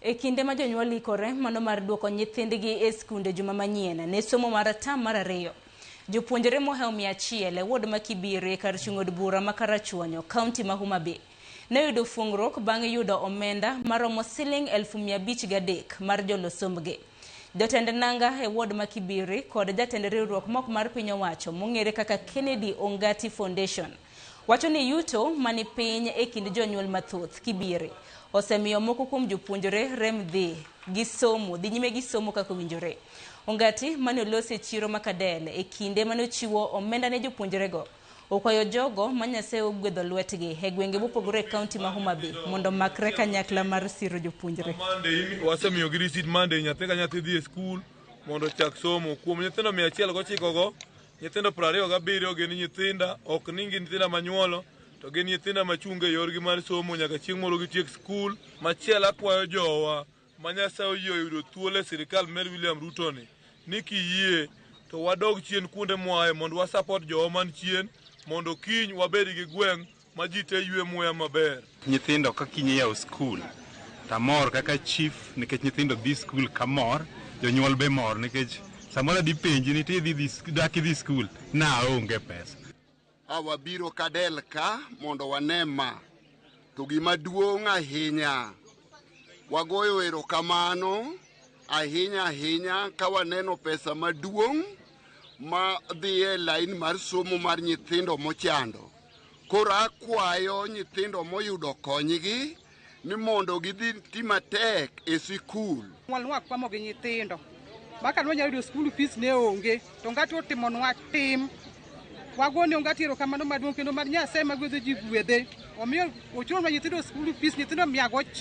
E kinde ma jonyuol ikore mano mar duoko nyithindgi e skunde juma manyien ne somo mar tam mar 2. Jopuonjre mohew 100 e ward ma Kibiri kar chung' od bura ma Karachuonyo, kaunti ma Homa Bay, ne yudo fuong'ruok bang' yudo omenda maromo Sh503 mar jolos sombgi. Jotend nanga e ward ma Kibiri kod jatend riwruok mok mar piny owacho mong'ere kaka Kennedy Ongati Foundation wacho ni yuto mani piny e kind jonyuol mathoth Kibiri osemiyo moko kuom jopuonjre rem dhi nyime gi somo kaka owinjore. Ongati mane olosi e chiro Makadele e kinde mane ochiwo omenda ne jopuonjrego okwayo jogo ma Nyasaye ogwedho lwetgi e gwenge mopogore e kaunti ma Homa Bay mondo makre kanyakla mar siro jopuonjre. Wasemiyo gi receipt Monday nyathi ka nyathi dhi e skul mondo chak somo. Kuom nyithindo 109 go, nyithindo 27 gin nyithinda ok ni gin nyithinda manyuolo, to gin nyithinda machunga e yorgi mar somo nyaka chieng' moro gitiek skul. Machielo akwayo jowa ma Nyasaye oyie yudo thuolo e sirikal mer William Ruto ni kiyie to wadog chien kuonde mwae mondo wa support jowa man chien mondo kiny wabed gi gweng' ma ji te yue muya maber. Nyithindo ka kiny yaw skul tamor kaka chief nikech nyithindo dhi skul kamor, jonyuol be mor nikech samoro di penji ni ti dhi skul na onge pesa. Wabiro Kadel ka mondo wane ma to gima duong' ahinya wagoyo erokamano ahinya ka waneno pesa maduong' ma dhi e lain mar somo mar nyithindo mochando. Koro akwayo nyithindo moyudo konygi ni mondo gidhi timatek e sikul. Walwa kwamo gi nyithindo maka no nyalo skul fees ne onge to ngati otimonwa tim wagone Ongati erokamano maduong' kendo mar Nyasaye magwedho ji gwedhe omiyo ochuno nyithindo skul fees nyithindo 100